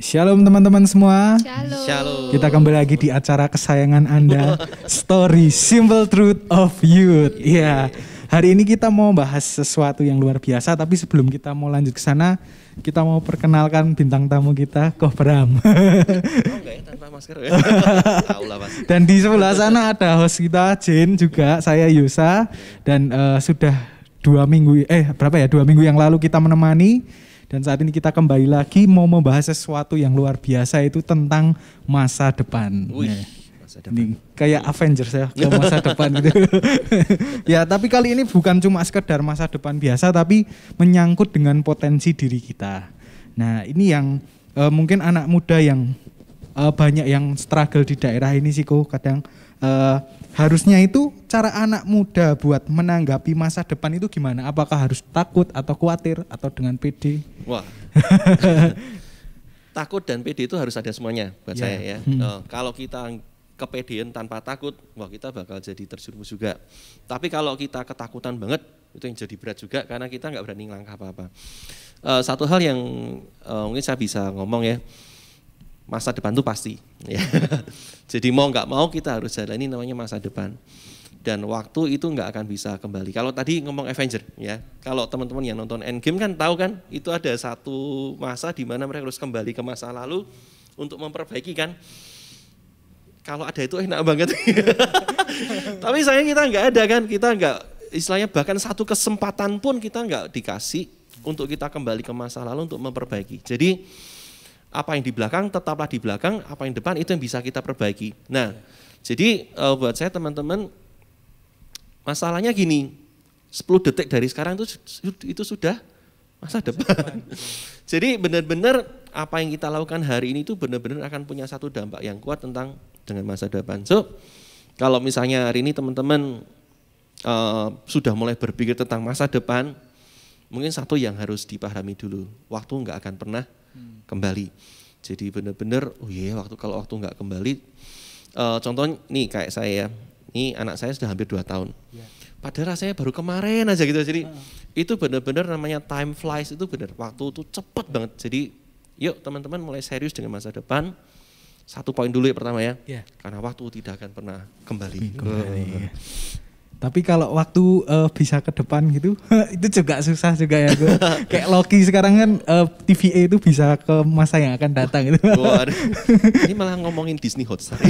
Shalom teman-teman semua. Shalom. Shalom. Kita kembali lagi di acara kesayangan Anda, Story Simple Truth of Youth. Iya. Hari ini kita mau bahas sesuatu yang luar biasa, tapi sebelum kita mau lanjut ke sana, kita mau perkenalkan bintang tamu kita, Ko Bram. Enggak ya, tanpa masker ya? Tahu lah pasti. Dan di sebelah sana ada host kita, Jane juga, saya Yusa. Dan sudah 2 minggu yang lalu kita menemani. Dan saat ini kita kembali lagi mau membahas sesuatu yang luar biasa, itu tentang masa depan. Wih, masa depan. Ini kayak Avengers ya, ke masa depan gitu. Ya, tapi kali ini bukan cuma sekedar masa depan biasa, tapi menyangkut dengan potensi diri kita. Nah, ini yang mungkin anak muda yang banyak yang struggle di daerah ini sih kok kadang harusnya itu cara anak muda buat menanggapi masa depan itu gimana? Apakah harus takut atau khawatir atau dengan pede? Wah. Takut dan pede itu harus ada semuanya buat saya ya. Kalau kita kepedean tanpa takut, wah kita bakal jadi terjerumus juga. Tapi kalau kita ketakutan banget, itu yang jadi berat juga karena kita nggak berani ngelangkah apa-apa. Satu hal yang mungkin saya bisa ngomong ya, masa depan itu pasti. Ya. Jadi mau nggak mau kita harus jalani namanya masa depan. Dan waktu itu nggak akan bisa kembali. Kalau tadi ngomong Avenger, ya, kalau teman-teman yang nonton Endgame kan tahu kan, itu ada satu masa di mana mereka harus kembali ke masa lalu untuk memperbaiki kan. Kalau ada itu enak banget. Tapi sayang kita nggak ada kan, kita nggak, istilahnya bahkan satu kesempatan pun kita nggak dikasih untuk kita kembali ke masa lalu untuk memperbaiki. Jadi apa yang di belakang tetaplah di belakang, apa yang depan itu yang bisa kita perbaiki. Nah, jadi buat saya teman-teman, masalahnya gini, 10 detik dari sekarang itu sudah masa depan. Jadi benar-benar apa yang kita lakukan hari ini itu benar-benar akan punya satu dampak yang kuat dengan masa depan. So, kalau misalnya hari ini teman-teman sudah mulai berpikir tentang masa depan, mungkin satu yang harus dipahami dulu, waktu nggak akan pernah kembali. Jadi benar-benar, kalau waktu nggak kembali, contoh nih kayak saya ya, ini anak saya sudah hampir 2 tahun. Padahal rasanya baru kemarin aja gitu. Jadi itu benar-benar namanya time flies, itu benar, waktu itu cepat banget. Jadi yuk teman-teman mulai serius dengan masa depan. 1 poin dulu ya pertama ya, karena waktu tidak akan pernah kembali. Tapi kalau waktu bisa ke depan gitu, itu juga susah juga ya. Kayak Loki sekarang kan TVA itu bisa ke masa yang akan datang gitu. Ini malah ngomongin Disney Hotstar.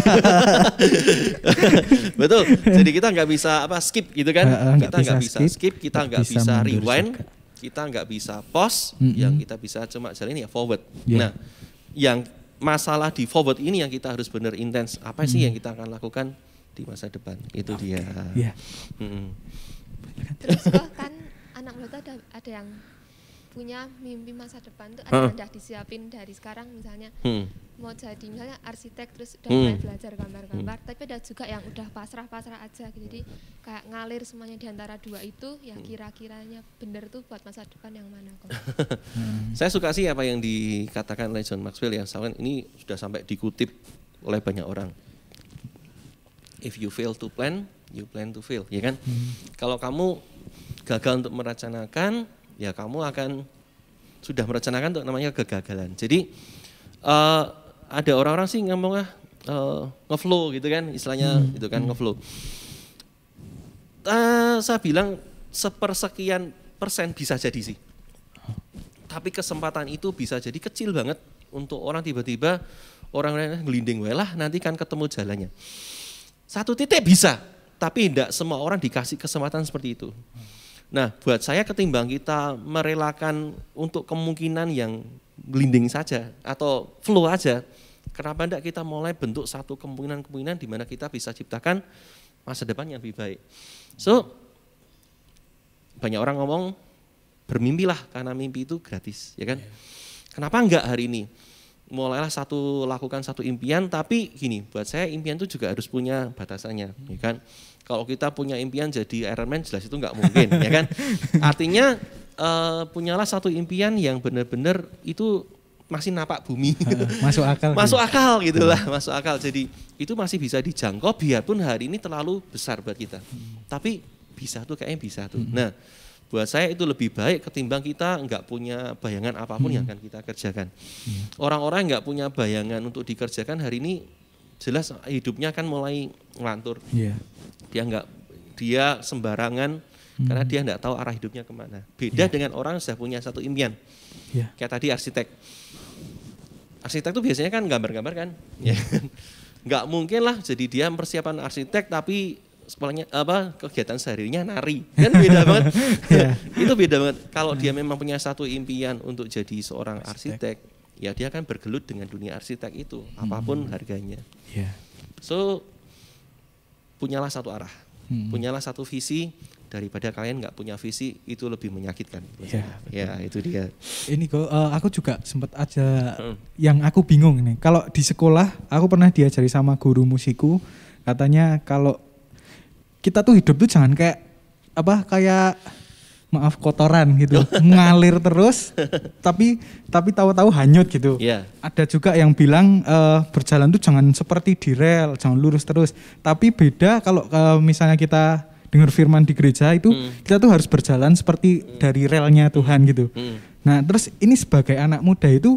Betul, jadi kita nggak bisa skip gitu kan. Kita nggak bisa skip, kita nggak bisa rewind, kita nggak bisa pause, yang kita bisa cuma jalan ya forward. Nah, yang masalah di forward ini yang kita harus benar intens. Apa sih yang kita akan lakukan di masa depan, itu dia. Terus kan anak muda ada yang punya mimpi masa depan tuh udah disiapin dari sekarang, misalnya mau jadi misalnya arsitek, terus udah mulai belajar gambar-gambar, tapi ada juga yang udah pasrah-pasrah aja gitu. Jadi kayak ngalir semuanya di antara dua itu, ya kira-kiranya bener tuh buat masa depan yang mana kok? Saya suka sih apa yang dikatakan oleh John Maxwell ya, soalnya ini sudah sampai dikutip oleh banyak orang. If you fail to plan, you plan to fail, ya kan? Kalau kamu gagal untuk merencanakan, ya kamu akan sudah merencanakan untuk namanya kegagalan. Jadi ada orang-orang sih ngomong ngeflow gitu kan, istilahnya itu kan ngeflow. Saya bilang 1/sekian% bisa jadi sih. Tapi kesempatan itu bisa jadi kecil banget untuk orang tiba-tiba orang ngelinding welah nanti kan ketemu jalannya. 1 titik bisa, tapi tidak semua orang dikasih kesempatan seperti itu. Nah, buat saya ketimbang kita merelakan untuk kemungkinan yang blinding saja atau flow aja, kenapa tidak kita mulai bentuk satu kemungkinan-kemungkinan di mana kita bisa ciptakan masa depan yang lebih baik. So, banyak orang ngomong bermimpilah karena mimpi itu gratis, ya kan? Kenapa enggak hari ini? Mulailah lakukan satu impian, tapi gini, buat saya impian itu juga harus punya batasannya, ya kan? Kalau kita punya impian jadi Iron Man, jelas itu nggak mungkin, ya kan? Artinya punyalah satu impian yang benar-benar itu masih napak bumi, masuk akal, masuk akal gitulah, masuk akal. Jadi itu masih bisa dijangkau, biarpun hari ini terlalu besar buat kita, tapi bisa tuh kayaknya bisa tuh. Nah, Buat saya itu lebih baik ketimbang kita nggak punya bayangan apapun yang akan kita kerjakan. Orang-orang yang nggak punya bayangan untuk dikerjakan hari ini jelas hidupnya kan mulai ngelantur. Dia sembarangan karena dia nggak tahu arah hidupnya kemana. Beda dengan orang yang sudah punya satu impian. Kayak tadi arsitek. Arsitek itu biasanya kan gambar-gambar kan. Nggak mungkin lah jadi dia persiapan arsitek tapi sekolahnya kegiatan seharinya nari. Kan beda banget. Itu beda banget. Kalau dia memang punya satu impian untuk jadi seorang arsitek, ya dia akan bergelut dengan dunia arsitek itu apapun harganya. So punyalah satu arah. Punyalah satu visi. Daripada kalian nggak punya visi, itu lebih menyakitkan. Ya itu dia. Ini kok aku juga sempat aja yang aku bingung nih. Kalau di sekolah aku pernah diajari sama guru musikku, katanya kalau kita tuh hidup tuh jangan kayak maaf kotoran gitu, ngalir terus, tapi tahu-tahu hanyut gitu. Ada juga yang bilang berjalan tuh jangan seperti di rel, jangan lurus terus. Tapi beda kalau misalnya kita dengar firman di gereja itu kita tuh harus berjalan seperti dari relnya Tuhan gitu. Nah terus ini sebagai anak muda itu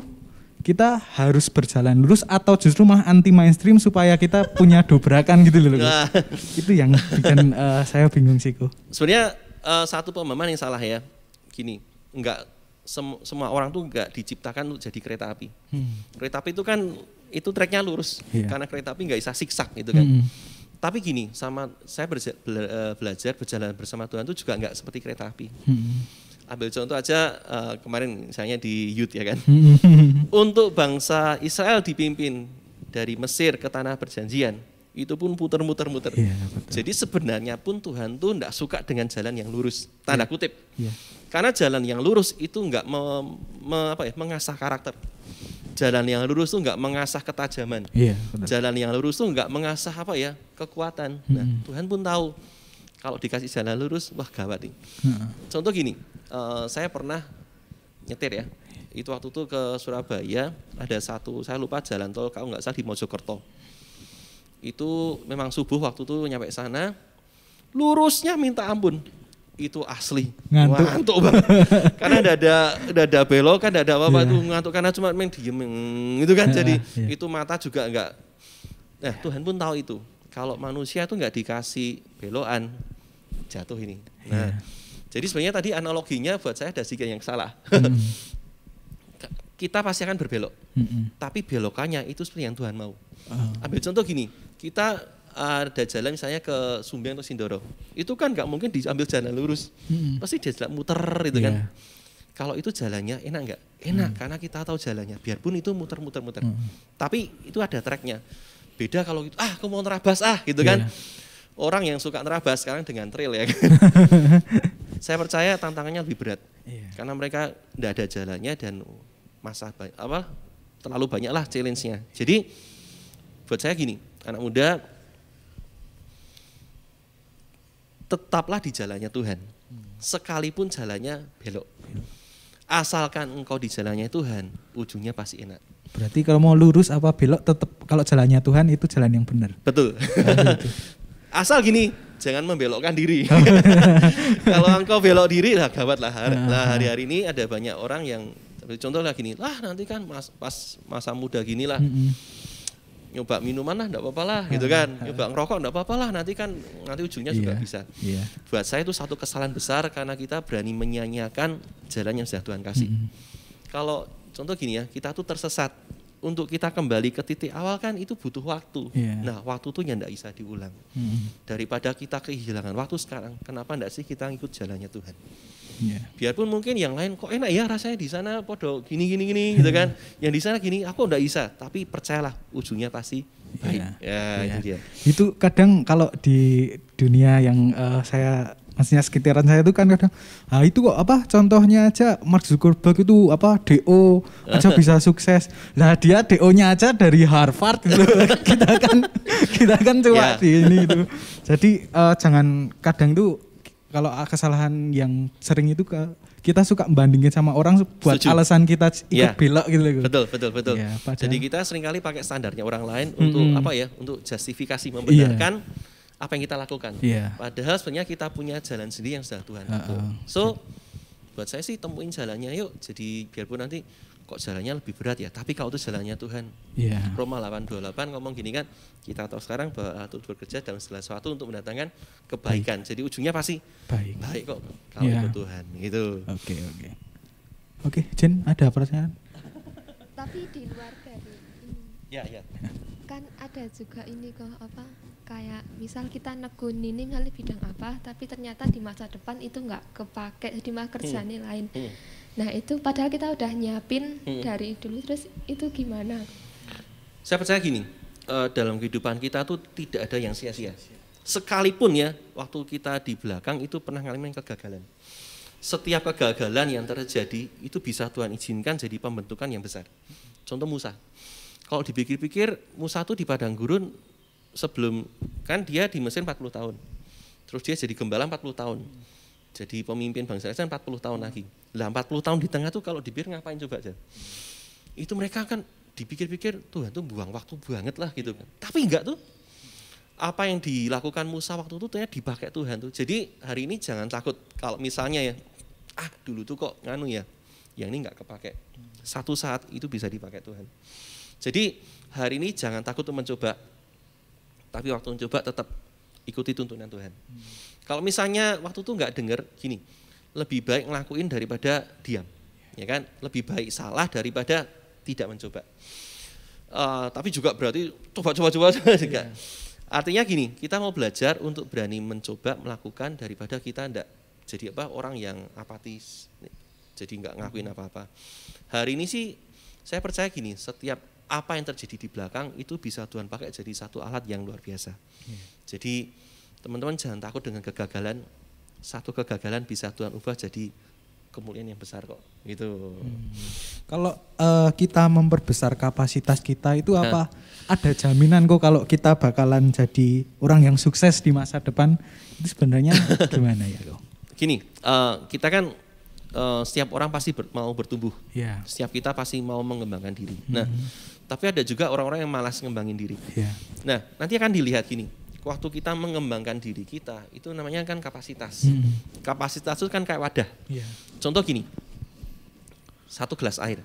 kita harus berjalan lurus atau justru malah anti mainstream supaya kita punya dobrakan gitu loh. Itu yang bikin saya bingung sih kok. Sebenarnya satu pemahaman yang salah ya. Gini, enggak semua orang tuh enggak diciptakan untuk jadi kereta api. Kereta api itu kan itu treknya lurus karena kereta api enggak bisa siksak gitu kan. Tapi gini, saya belajar berjalan bersama Tuhan itu juga enggak seperti kereta api. Ambil contoh aja kemarin misalnya di Youth ya kan. Untuk bangsa Israel dipimpin dari Mesir ke tanah perjanjian, itu pun puter-muter-muter. Jadi sebenarnya pun Tuhan tuh enggak suka dengan jalan yang lurus, tanda kutip. Karena jalan yang lurus itu enggak mengasah karakter. Jalan yang lurus tuh enggak mengasah ketajaman. Jalan yang lurus tuh enggak mengasah kekuatan. Nah, Tuhan pun tahu kalau dikasih jalan lurus, wah gawat nih. Contoh gini, saya pernah nyetir ya. Itu waktu itu ke Surabaya, ada satu, saya lupa jalan tol kalau nggak salah di Mojokerto. Itu memang subuh waktu itu nyampe sana, lurusnya minta ampun. Itu asli ngantuk banget. Karena udah ada belok kan, udah ada apa-apa itu ngantuk karena cuma main diem gitu kan. Jadi itu mata juga enggak. Nah Tuhan pun tahu itu. Kalau manusia tuh enggak dikasih belokan jatuh ini. Nah jadi sebenarnya tadi analoginya buat saya ada sedikit yang salah. Kita pasti akan berbelok. Tapi belokannya itu seperti yang Tuhan mau. Ambil contoh gini, kita ada jalan misalnya ke Sumbing atau Sindoro, itu kan nggak mungkin diambil jalan lurus, pasti dia jalan muter itu kan. Kalau itu jalannya enak nggak? Enak karena kita tahu jalannya, biarpun itu muter-muter. Tapi itu ada treknya. Beda kalau gitu, aku mau nerabas gitu kan. Orang yang suka nerabas sekarang dengan trail ya kan. Saya percaya tantangannya lebih berat, karena mereka nggak ada jalannya dan terlalu banyaklah challenge-nya. Jadi buat saya gini, anak muda, tetaplah di jalannya Tuhan, sekalipun jalannya belok. Asalkan engkau di jalannya Tuhan, ujungnya pasti enak. Berarti kalau mau lurus apa belok, tetap kalau jalannya Tuhan itu jalan yang benar. Betul. Asal gini, jangan membelokkan diri. Kalau engkau belok diri, lah gawat lah. Hari-hari ini ada banyak orang yang, contoh lah gini, nanti kan pas masa muda gini lah. Nyoba minuman lah enggak apa-apa lah gitu kan, nyoba ngerokok enggak apa-apa lah, nanti ujungnya juga bisa. Buat saya itu satu kesalahan besar karena kita berani menyanyiakan jalan yang sudah Tuhan kasih. Kalau contoh gini ya, kita tuh tersesat, untuk kita kembali ke titik awal kan itu butuh waktu. Nah waktu itu enggak bisa diulang. Daripada kita kehilangan waktu sekarang, kenapa enggak sih kita ngikut jalannya Tuhan? Biarpun mungkin yang lain kok enak ya rasanya di sana podo gini gitu kan, yang di sana gini aku enggak bisa, tapi percayalah ujungnya pasti baik. Itu dia. Itu kadang kalau di dunia yang saya maksudnya sekitaran saya itu kan kadang itu kok contohnya aja Mark Zuckerberg itu DO aja bisa sukses. Lah dia DO-nya aja dari Harvard gitu. kita kan cuma di ini itu. Jadi jangan kadang tuh kalau kesalahan yang sering itu kita suka membandingin sama orang buat alasan kita ikut belok gitu loh. Betul. Jadi kita seringkali pakai standarnya orang lain untuk untuk justifikasi membenarkan apa yang kita lakukan. Yeah. Padahal sebenarnya kita punya jalan sendiri yang sudah Tuhan atur. So buat saya sih temuin jalannya yuk. Jadi biarpun nanti kok jalannya lebih berat ya, tapi kalau itu jalannya Tuhan. Yeah. Roma 8:28 ngomong gini kan, kita tahu sekarang bahwa Allah bekerja dalam segala sesuatu untuk mendatangkan kebaikan. Jadi ujungnya pasti baik kok kalau itu Tuhan. Gitu. Oke, Jen, ada pertanyaan? Tapi di luar dari ini. Ya. Kan ada juga ini kok apa? Kayak misal kita nekunin ini misalnya bidang apa, tapi ternyata di masa depan itu nggak kepake, jadi malah kerjanya lain. Nah itu padahal kita udah nyiapin dari dulu, terus itu gimana? Saya percaya gini, dalam kehidupan kita tuh tidak ada yang sia-sia. Sekalipun ya, waktu kita di belakang itu pernah ngalamin kegagalan. Setiap kegagalan yang terjadi itu bisa Tuhan izinkan jadi pembentukan yang besar. Contoh Musa. Kalau dipikir-pikir, Musa tuh di padang gurun sebelum, kan dia di Mesir 40 tahun. Terus dia jadi gembala 40 tahun. Jadi pemimpin bangsa Israel 40 tahun lagi. Lah 40 tahun di tengah tuh kalau dipikir ngapain coba aja. Itu mereka kan dipikir-pikir Tuhan tuh buang waktu banget lah gitu kan. Tapi enggak tuh. Apa yang dilakukan Musa waktu itu ternyata dipakai Tuhan tuh. Jadi hari ini jangan takut kalau misalnya ya, dulu tuh kok nganu ya, yang ini enggak kepake. Satu saat itu bisa dipakai Tuhan. Jadi hari ini jangan takut untuk mencoba. Tapi waktu mencoba tetap ikuti tuntunan Tuhan. Kalau misalnya waktu itu enggak dengar gini, lebih baik ngelakuin daripada diam. Ya kan? Lebih baik salah daripada tidak mencoba. Tapi juga berarti coba juga. Artinya gini, kita mau belajar untuk berani mencoba melakukan daripada kita enggak jadi orang yang apatis, jadi enggak ngelakuin apa-apa. Hari ini sih saya percaya gini, setiap apa yang terjadi di belakang itu bisa Tuhan pakai jadi satu alat yang luar biasa. Jadi teman-teman jangan takut dengan kegagalan. Satu kegagalan bisa Tuhan ubah jadi kemuliaan yang besar kok. Gitu. Kalau kita memperbesar kapasitas kita itu apa? Ada jaminan kok kalau kita bakalan jadi orang yang sukses di masa depan? Itu sebenarnya gimana ya kok? Gini, kita kan setiap orang pasti mau bertumbuh. Yeah. Setiap kita pasti mau mengembangkan diri. Nah, tapi ada juga orang-orang yang malas ngembangin diri. Yeah. Nah, nanti akan dilihat gini. Waktu kita mengembangkan diri kita, itu namanya kan kapasitas. Kapasitas itu kan kayak wadah. Yeah. Contoh gini, 1 gelas air.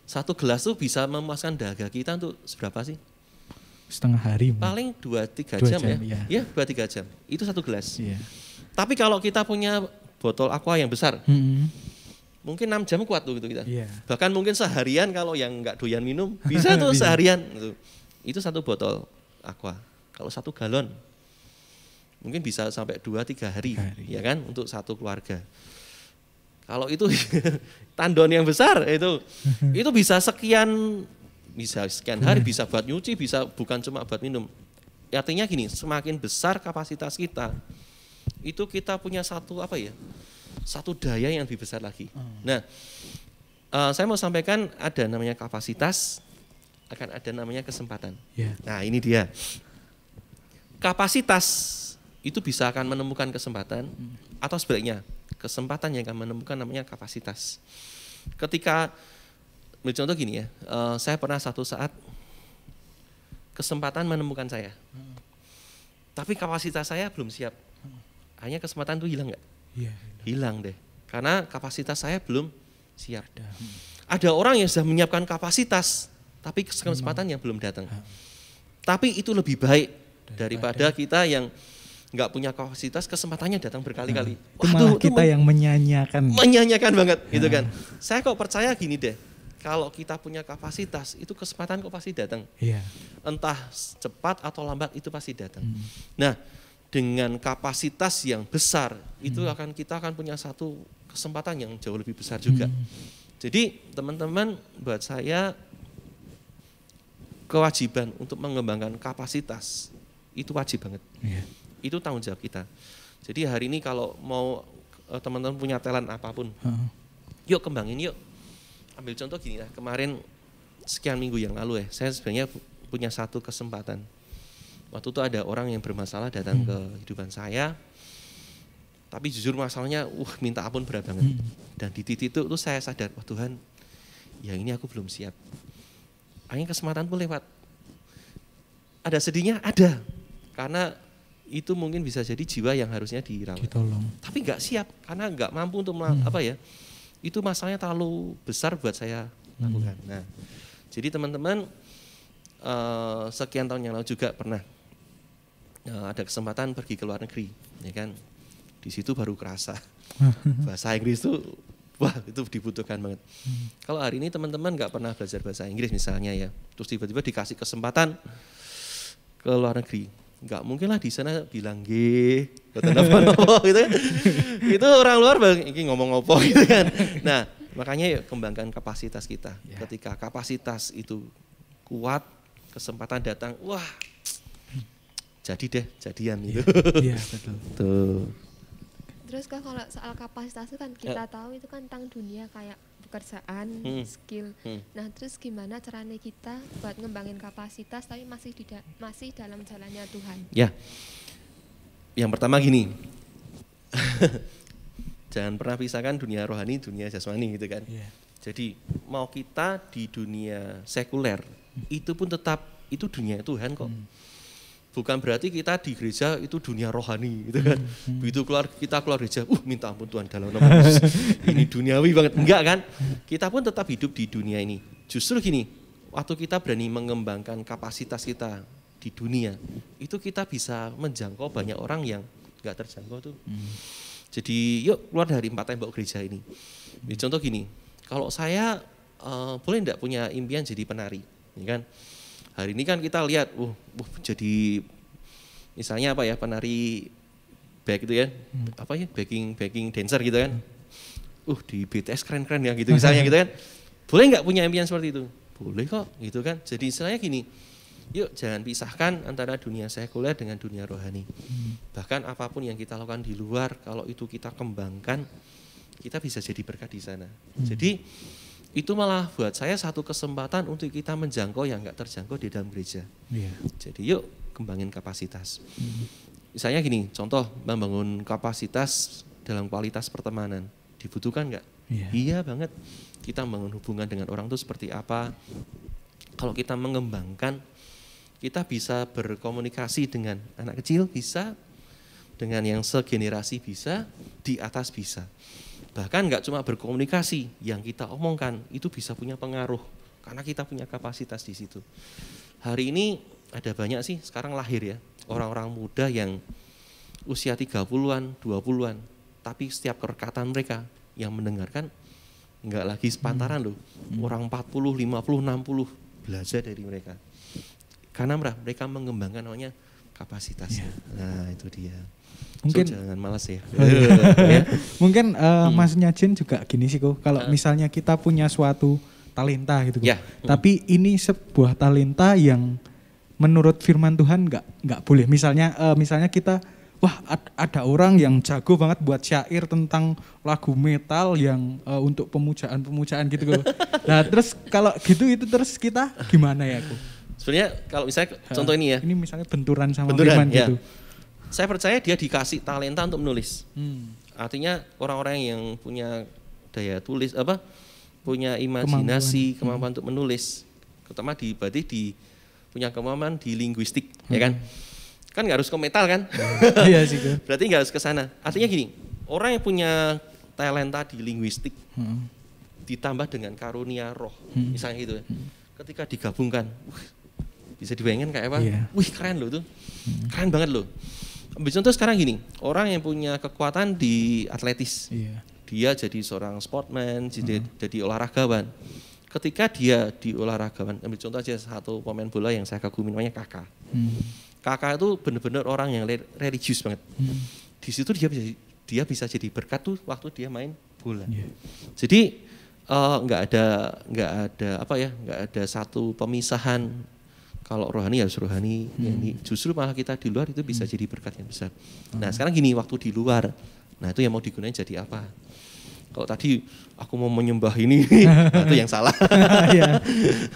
1 gelas itu bisa memuaskan dahaga kita untuk seberapa sih? Setengah hari. Paling 2-3 jam ya. Ya, 2-3 jam. Itu 1 gelas. Yeah. Tapi kalau kita punya botol aqua yang besar, mungkin 6 jam kuat tuh gitu kita. Yeah. Bahkan mungkin seharian kalau yang nggak doyan minum, bisa tuh seharian. Itu 1 botol aqua. Kalau 1 galon, mungkin bisa sampai 2-3 hari, ya kan, untuk 1 keluarga. Kalau itu tandon yang besar itu bisa sekian hari, bisa buat nyuci, bisa bukan cuma buat minum. Artinya gini, semakin besar kapasitas kita, itu kita punya satu daya yang lebih besar lagi. Nah, saya mau sampaikan ada namanya kapasitas, akan ada namanya kesempatan. Yeah. Nah ini dia. Kapasitas itu bisa akan menemukan kesempatan, atau sebaliknya kesempatan yang akan menemukan namanya kapasitas. Ketika, contoh gini ya, saya pernah satu saat kesempatan menemukan saya, tapi kapasitas saya belum siap. Hanya kesempatan itu hilang nggak? Yeah, hilang deh, karena kapasitas saya belum siap. Ada orang yang sudah menyiapkan kapasitas, tapi kesempatan yang belum datang. Tapi itu lebih baik daripada kita yang nggak punya kapasitas, kesempatannya datang berkali-kali. Waduh, kita yang menyanyiakan banget, gitu kan. Saya kok percaya gini deh, kalau kita punya kapasitas, itu kesempatan kok pasti datang. Yeah. Entah cepat atau lambat itu pasti datang. Nah, dengan kapasitas yang besar, itu kita akan punya satu kesempatan yang jauh lebih besar juga. Jadi teman-teman, buat saya kewajiban untuk mengembangkan kapasitas itu wajib banget. Yeah. Itu tanggung jawab kita. Jadi hari ini kalau mau teman-teman punya talent apapun, yuk kembangin yuk. Ambil contoh gini lah, kemarin sekian minggu yang lalu saya sebenarnya punya satu kesempatan. Waktu itu ada orang yang bermasalah datang ke kehidupan saya, tapi jujur masalahnya minta ampun berat banget. Dan di titik itu saya sadar, Tuhan, yang ini aku belum siap. Akhirnya kesempatan pun lewat. Ada sedihnya? Ada. Karena itu mungkin bisa jadi jiwa yang harusnya dirawat. Ditolong. Tapi nggak siap karena nggak mampu untuk apa ya? Itu masalahnya terlalu besar buat saya lakukan. Nah, jadi teman-teman sekian tahun yang lalu juga pernah ada kesempatan pergi ke luar negeri, ya kan? Di situ baru kerasa bahasa Inggris itu wah itu dibutuhkan banget. Kalau hari ini teman-teman nggak pernah belajar bahasa Inggris misalnya ya, terus tiba-tiba dikasih kesempatan ke luar negeri, nggak mungkin lah di sana bilang G, apa gitu kan. Itu orang luar ini ngomong apa gitu kan. Nah makanya yuk kembangkan kapasitas kita. Ketika kapasitas itu kuat, kesempatan datang, wah jadi deh jadian gitu. Iya betul. Tuh. Terus kan kalau soal kapasitas itu kan kita tahu itu kan tentang dunia kayak pekerjaan, skill. Nah terus gimana caranya kita buat ngembangin kapasitas tapi masih dalam jalannya Tuhan? Ya, yang pertama gini, jangan pernah pisahkan dunia rohani, dunia jasmani gitu kan. Jadi mau kita di dunia sekuler, itu pun tetap itu dunia Tuhan kok. Bukan berarti kita di gereja itu dunia rohani gitu kan. Begitu kita keluar gereja, minta ampun Tuhan dalam nama Yesus. Ini duniawi banget. Enggak kan? Kita pun tetap hidup di dunia ini. Justru gini, waktu kita berani mengembangkan kapasitas kita di dunia, itu kita bisa menjangkau banyak orang yang enggak terjangkau tuh. Jadi yuk keluar dari 4 tembok gereja ini. Contoh gini, kalau saya boleh enggak punya impian jadi penari, ya kan? Hari ini kan kita lihat, jadi misalnya apa ya penari back itu ya, apa ya backing dancer gitu kan, di BTS keren-keren ya gitu misalnya gitu kan, boleh nggak punya impian seperti itu? Boleh kok gitu kan. Jadi istilahnya gini, yuk jangan pisahkan antara dunia sekuler dengan dunia rohani. Bahkan apapun yang kita lakukan di luar, kalau itu kita kembangkan, kita bisa jadi berkat di sana. Jadi itu malah buat saya satu kesempatan untuk kita menjangkau yang nggak terjangkau di dalam gereja. Jadi yuk kembangin kapasitas. Misalnya gini, contoh membangun kapasitas dalam kualitas pertemanan. Dibutuhkan nggak? Iya banget. Kita membangun hubungan dengan orang itu seperti apa. Kalau kita mengembangkan, kita bisa berkomunikasi dengan anak kecil bisa, dengan yang segenerasi bisa, di atas bisa. Bahkan nggak cuma berkomunikasi, yang kita omongkan itu bisa punya pengaruh karena kita punya kapasitas di situ. Hari ini ada banyak sih sekarang lahir ya orang-orang muda yang usia 30-an, 20-an, tapi setiap perkataan mereka yang mendengarkan nggak lagi sepantaran loh. Orang 40, 50, 60 belajar dari mereka. Karena mereka mengembangkan namanya kapasitasnya. Nah itu dia. Mungkin jangan malas ya. Mungkin maksudnya Jin juga gini sih kok. Kalau misalnya kita punya suatu talenta gitu, tapi ini sebuah talenta yang menurut firman Tuhan nggak boleh. Misalnya kita, ada orang yang jago banget buat syair tentang lagu metal yang untuk pemujaan gitu kok. Nah terus kalau gitu itu terus kita gimana ya kok? Sebenarnya kalau misalnya contoh ini ya. Ini misalnya benturan sama firman gitu. Saya percaya dia dikasih talenta untuk menulis. Artinya orang-orang yang punya daya tulis punya imajinasi, kemampuan untuk menulis. Pertama berarti punya kemampuan di linguistik, ya kan? Kan nggak harus ke metal kan? Iya sih. Berarti nggak harus ke sana. Artinya gini, orang yang punya talenta di linguistik ditambah dengan karunia roh, misalnya gitu ya. Ketika digabungkan, bisa dibayangkan kayak apa? Wih keren loh tuh, keren banget loh. Contoh sekarang gini, orang yang punya kekuatan di atletis, dia jadi seorang sportman, jadi olahragawan. Ketika dia di olahragawan, ambil contoh aja satu pemain bola yang saya kagumi namanya Kakak. Kakak itu benar-benar orang yang religius banget. Di situ dia bisa jadi berkat tuh waktu dia main bola. Jadi nggak ada satu pemisahan. Kalau rohani harus rohani, justru malah kita di luar itu bisa jadi berkat yang besar. Nah sekarang gini, waktu di luar, nah itu yang mau digunakan jadi apa? Kalau tadi aku mau menyembah ini, nah itu yang salah.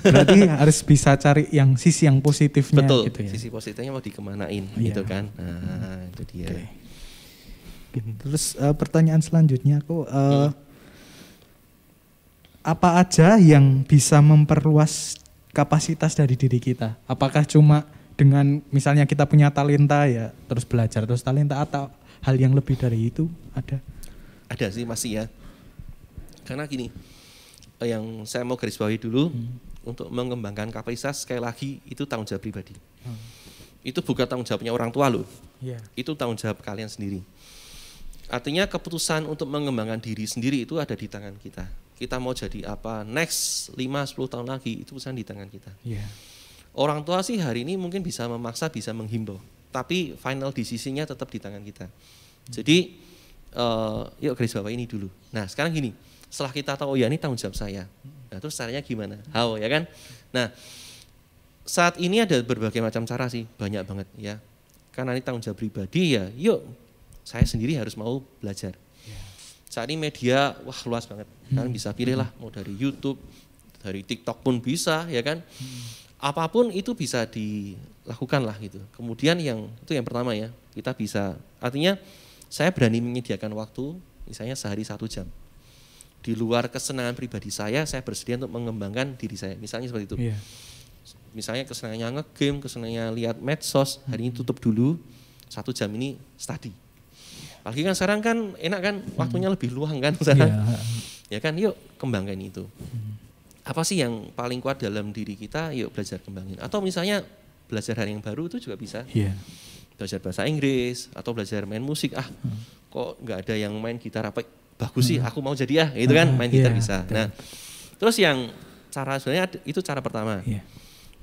Berarti harus bisa cari yang sisi yang positifnya. Betul, gitu ya? Sisi positifnya mau dikemanain, gitu kan. Nah itu dia. Terus pertanyaan selanjutnya aku, apa aja yang bisa memperluas kapasitas dari diri kita? Apakah cuma dengan misalnya kita punya talenta ya terus belajar terus talenta, atau hal yang lebih dari itu ada? Ada sih masih ya. Karena gini, yang saya mau garis bawahi dulu, untuk mengembangkan kapasitas sekali lagi itu tanggung jawab pribadi. Itu bukan tanggung jawabnya orang tua loh. Itu tanggung jawab kalian sendiri. Artinya keputusan untuk mengembangkan diri sendiri itu ada di tangan kita. Kita mau jadi apa next 5-10 tahun lagi itu urusan di tangan kita. Orang tua sih hari ini mungkin bisa memaksa, bisa menghimbau, tapi final decision-nya tetap di tangan kita. Jadi yuk garis bawah ini dulu. Nah sekarang gini, setelah kita tahu ya ini tanggung jawab saya, nah terus caranya gimana? How ya kan? Nah saat ini ada berbagai macam cara sih, banyak banget ya. Karena ini tanggung jawab pribadi ya, yuk saya sendiri harus mau belajar. Saat ini media wah luas banget, kalian bisa pilih lah, mau dari YouTube, dari TikTok pun bisa ya kan. Apapun itu bisa dilakukan lah gitu. Kemudian itu yang pertama ya, kita bisa, artinya saya berani menyediakan waktu, misalnya sehari 1 jam. Di luar kesenangan pribadi saya bersedia untuk mengembangkan diri saya, misalnya seperti itu. Misalnya kesenangannya nge-game, kesenangannya lihat medsos, hari ini tutup dulu, 1 jam ini study. Apalagi kan sekarang kan enak kan, waktunya lebih luang kan sekarang. Ya kan, yuk kembangkan itu. Apa sih yang paling kuat dalam diri kita, yuk belajar kembangin. Atau misalnya belajar hal yang baru itu juga bisa. Belajar bahasa Inggris, atau belajar main musik, kok nggak ada yang main gitar apa, bagus sih aku mau jadi ya, itu kan main gitar bisa. Nah terus yang cara sebenarnya itu cara pertama.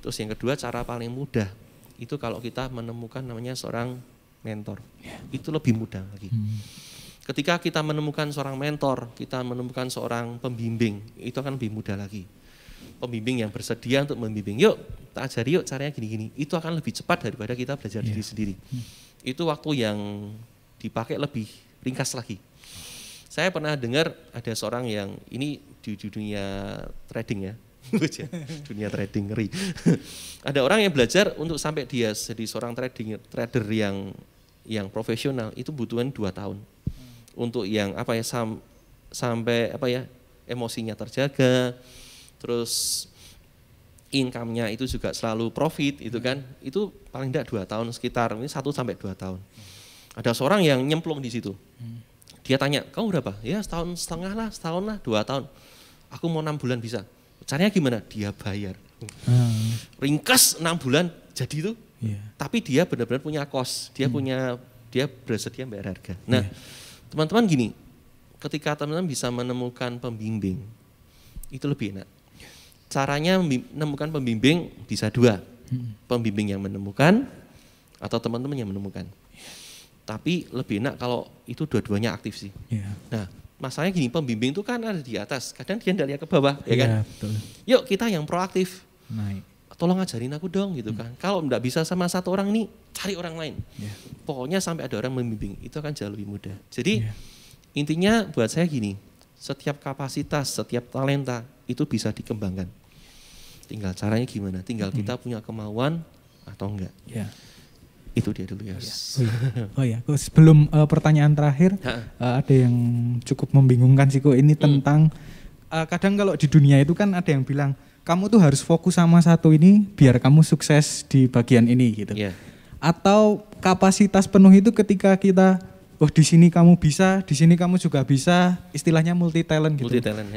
Terus yang kedua cara paling mudah, itu kalau kita menemukan namanya seorang mentor, itu lebih mudah lagi. Ketika kita menemukan seorang mentor, kita menemukan seorang pembimbing, itu akan lebih mudah lagi. Pembimbing yang bersedia untuk membimbing, yuk kita ajari yuk caranya gini-gini, itu akan lebih cepat daripada kita belajar diri sendiri. Itu waktu yang dipakai lebih ringkas lagi. Saya pernah dengar ada seorang yang ini di dunia trading ya, dunia trading ngeri. Ada orang yang belajar untuk sampai dia jadi seorang trader yang profesional, itu butuhan 2 tahun. Untuk yang apa ya sampai apa ya emosinya terjaga, terus income-nya itu juga selalu profit itu kan, itu paling tidak 2 tahun, sekitar ini 1 sampai 2 tahun. Ada seorang yang nyemplung di situ. Dia tanya, kamu berapa? Ya 1,5 tahun lah, setahun lah, 2 tahun. Aku mau 6 bulan bisa. Caranya gimana? Dia bayar. Ringkas 6 bulan jadi itu. Tapi dia benar-benar punya cost, dia bersedia bayar harga. Nah, teman-teman gini, ketika teman-teman bisa menemukan pembimbing, itu lebih enak. Caranya menemukan pembimbing bisa 2, pembimbing yang menemukan atau teman-teman yang menemukan. Tapi lebih enak kalau itu dua-duanya aktif sih. Nah, masalahnya gini, pembimbing itu kan ada di atas, kadang dia tidak lihat ke bawah, ya kan? Betul. Yuk kita yang proaktif, tolong ajarin aku dong gitu kan. Kalau tidak bisa sama 1 orang nih, cari orang lain. Pokoknya sampai ada orang membimbing, itu akan jauh lebih mudah. Jadi intinya buat saya gini, setiap kapasitas, setiap talenta itu bisa dikembangkan. Tinggal caranya gimana, tinggal kita punya kemauan atau enggak. Itu dia dulu ya. Oh ya, sebelum pertanyaan terakhir, ada yang cukup membingungkan sih kok ini tentang kadang kalau di dunia itu kan ada yang bilang kamu tuh harus fokus sama satu ini biar kamu sukses di bagian ini gitu. Atau kapasitas penuh itu ketika kita di sini kamu bisa, di sini kamu juga bisa, istilahnya multi talent gitu.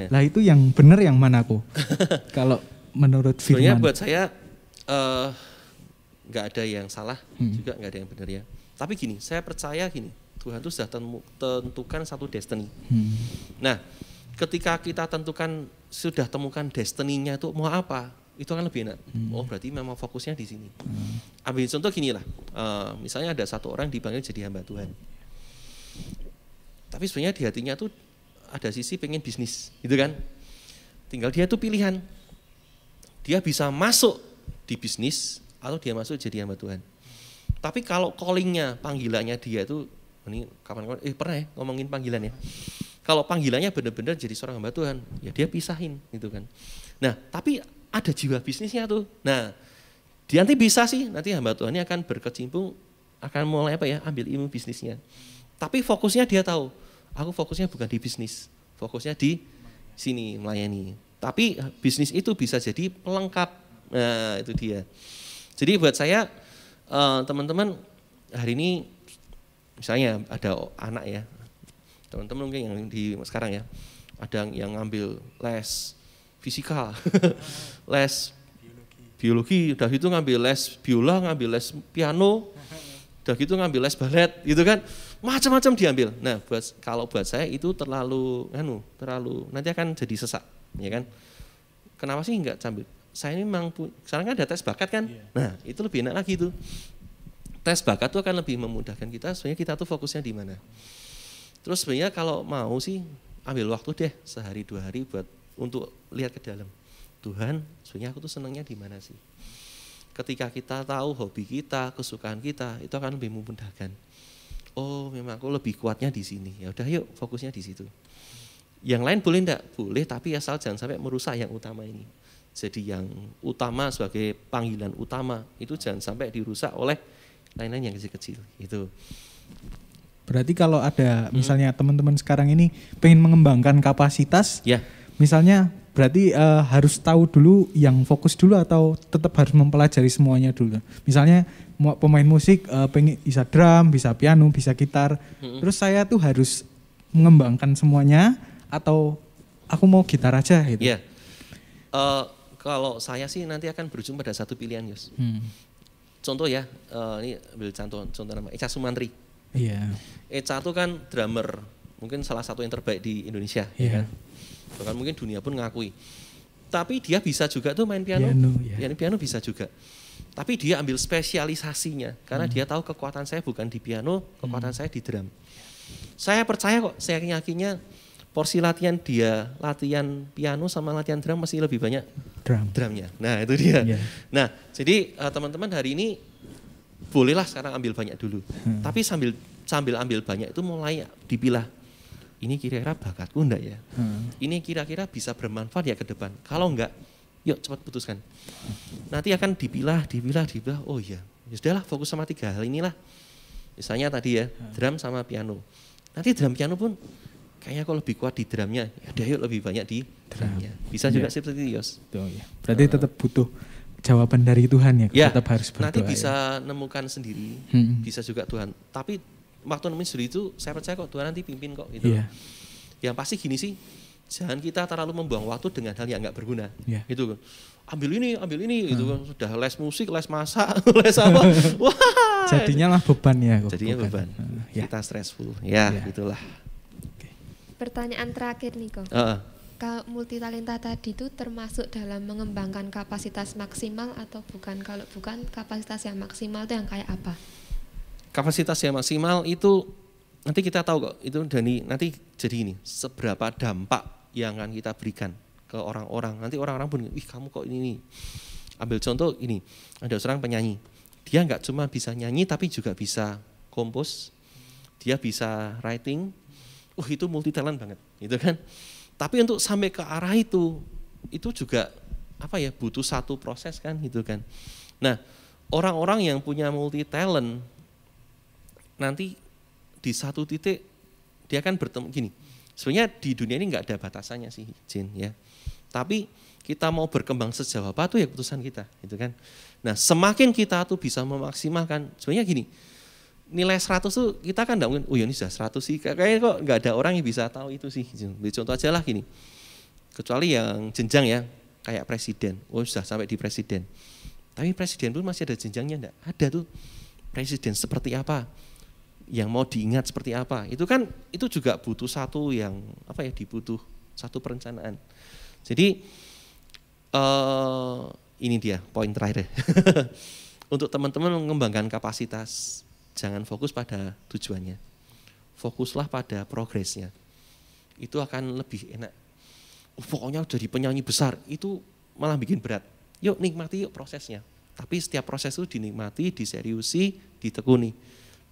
Lah itu yang benar yang mana kok? Kalau menurut Firman. Sebenarnya buat saya nggak ada yang salah, juga nggak ada yang benar ya. Tapi gini, saya percaya gini, Tuhan itu sudah tentukan satu destiny. Nah, ketika kita sudah temukan destiny-nya itu mau apa, itu kan lebih enak. Oh berarti memang fokusnya di sini. Ambil contoh gini lah, misalnya ada satu orang dipanggil jadi hamba Tuhan. Tapi sebenarnya di hatinya tuh ada sisi pengen bisnis, gitu kan. Tinggal dia tuh pilihan, dia bisa masuk di bisnis, atau dia masuk jadi hamba Tuhan. Tapi kalau callingnya, panggilannya dia itu, ini kapan-kapan, pernah ya ngomongin panggilan ya. Kalau panggilannya benar-benar jadi seorang hamba Tuhan, ya dia pisahin gitu kan. Nah, tapi ada jiwa bisnisnya tuh. Nah, dia nanti bisa sih, nanti hamba Tuhan ini akan berkecimpung, akan mulai ambil ilmu bisnisnya. Tapi fokusnya dia tahu, aku fokusnya bukan di bisnis, fokusnya di sini melayani. Tapi bisnis itu bisa jadi pelengkap. Nah, itu dia. Jadi buat saya teman-teman hari ini misalnya ada anak ya, teman-teman mungkin yang di sekarang ya, ada yang ngambil les fisika, les biologi, udah gitu ngambil les biola, ngambil les piano, udah gitu ngambil les balet, gitu kan, macam-macam diambil. Nah, kalau buat saya itu terlalu nanti akan jadi sesak, ya kan? Kenapa sih enggak sambil? Saya ini memang sekarang kan ada tes bakat kan, nah itu lebih enak lagi tuh. Tes bakat tuh akan lebih memudahkan kita, sebenarnya kita tuh fokusnya di mana. Terus sebenarnya kalau mau sih ambil waktu deh sehari 2 hari untuk lihat ke dalam. Tuhan, sebenarnya aku tuh senangnya di mana sih? Ketika kita tahu hobi kita, kesukaan kita, itu akan lebih memudahkan. Oh, memang aku lebih kuatnya di sini. Ya udah yuk fokusnya di situ. Yang lain boleh enggak? Boleh, tapi asal jangan sampai merusak yang utama ini. Jadi yang utama sebagai panggilan utama itu jangan sampai dirusak oleh lain-lain yang kecil-kecil. Itu. Berarti kalau ada misalnya teman-teman sekarang ini pengen mengembangkan kapasitas, ya. Misalnya berarti harus tahu dulu yang fokus dulu atau tetap harus mempelajari semuanya dulu. Misalnya pemain musik pengen bisa drum, bisa piano, bisa gitar. Terus saya tuh harus mengembangkan semuanya atau aku mau gitar aja gitu. Iya. Kalau saya sih nanti akan berujung pada satu pilihan, Yos. Contoh ya, ini ambil contoh nama Echa Sumantri. Iya. Echa itu kan drummer, mungkin salah satu yang terbaik di Indonesia, ya kan? Bahkan mungkin dunia pun ngakui. Tapi dia bisa juga tuh main piano, piano bisa juga. Tapi dia ambil spesialisasinya, karena dia tahu kekuatan saya bukan di piano, kekuatan saya di drum. Saya percaya kok, saya yakinnya porsi latihan dia, latihan piano sama latihan drum masih lebih banyak drumnya. Nah itu dia. Nah jadi teman-teman hari ini bolehlah sekarang ambil banyak dulu. Tapi sambil ambil banyak itu mulai dipilah. Ini kira-kira bakatku enggak ya? Ini kira-kira bisa bermanfaat ya ke depan. Kalau enggak, yuk cepat putuskan. Nanti akan dipilah. Oh iya, ya sudahlah fokus sama 3 hal inilah. Misalnya tadi ya, drum sama piano. Nanti drum piano pun kayaknya kok lebih kuat di drumnya. Ya udah yuk lebih banyak di drumnya. Bisa juga seperti itu, Yos. Berarti tetap butuh jawaban dari Tuhan ya, tetap harus berdoa. Nanti bisa nemukan sendiri, bisa juga Tuhan. Tapi waktu nemuin sendiri itu saya percaya kok Tuhan nanti pimpin kok gitu. Yang pasti gini sih, jangan kita terlalu membuang waktu dengan hal yang nggak berguna. Gitu kan. Ambil ini gitu kan. Sudah les musik, les masak, les apa. Wah. Jadinya lah beban ya. Jadinya beban. Kita stressful. Ya, gitulah. Pertanyaan terakhir nih kok. Multitalenta tadi itu termasuk dalam mengembangkan kapasitas maksimal atau bukan? Kalau bukan, kapasitas yang maksimal itu yang kayak apa? Kapasitas yang maksimal itu nanti kita tahu kok, itu nanti jadi ini, seberapa dampak yang akan kita berikan ke orang-orang. Nanti orang-orang pun, wih kamu kok ini. Ambil contoh ini, ada seorang penyanyi, dia nggak cuma bisa nyanyi tapi juga bisa kompos, dia bisa writing, itu multi talent banget, gitu kan. Tapi untuk sampai ke arah itu juga butuh satu proses kan, gitu kan. Nah, orang-orang yang punya multi talent nanti di satu titik dia akan bertemu gini. Sebenarnya di dunia ini nggak ada batasannya sih, Jin ya. Tapi kita mau berkembang sejauh apa tuh ya keputusan kita, gitu kan. Nah, semakin kita tuh bisa memaksimalkan, sebenarnya gini. Nilai 100 tuh kita kan enggak mungkin, ini sudah 100 sih. Kayaknya kok nggak ada orang yang bisa tahu itu sih. Contoh aja lah gini. Kecuali yang jenjang ya, kayak presiden. Sudah sampai di presiden. Tapi presiden pun masih ada jenjangnya enggak? Ada tuh. Presiden seperti apa? Yang mau diingat seperti apa? Itu juga butuh satu yang dibutuh satu perencanaan. Jadi ini dia poin terakhir. Untuk teman-teman mengembangkan kapasitas, jangan fokus pada tujuannya. Fokuslah pada progresnya. Itu akan lebih enak. Pokoknya jadi penyanyi besar, itu malah bikin berat. Yuk nikmati yuk prosesnya. Tapi setiap proses itu dinikmati, diseriusi, ditekuni.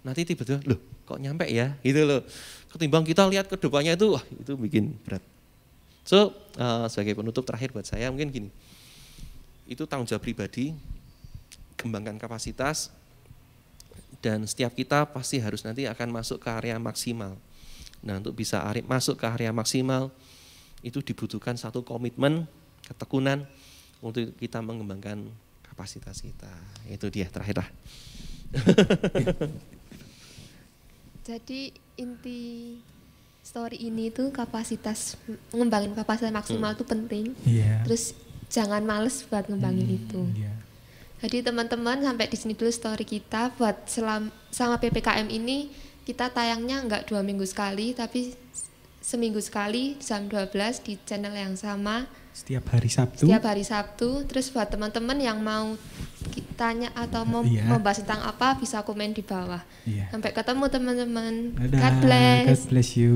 Nanti tiba-tiba, loh kok nyampe ya, gitu loh. Ketimbang kita lihat ke depannya itu bikin berat. So, sebagai penutup terakhir buat saya mungkin gini, itu tanggung jawab pribadi, kembangkan kapasitas, dan setiap kita pasti harus nanti akan masuk ke area maksimal. Nah, untuk bisa masuk ke area maksimal, itu dibutuhkan satu komitmen, ketekunan, untuk kita mengembangkan kapasitas kita. Itu dia terakhir lah. Jadi inti story ini tuh ngembangin kapasitas maksimal itu penting. Terus jangan males buat ngembangin itu. Jadi teman-teman sampai di sini dulu story kita buat selama PPKM ini. Kita tayangnya enggak 2 minggu sekali, tapi seminggu sekali jam 12 di channel yang sama. Setiap hari Sabtu. Terus buat teman-teman yang mau tanya atau mau membahas tentang apa, bisa komen di bawah. Sampai ketemu teman-teman. God bless. God bless you.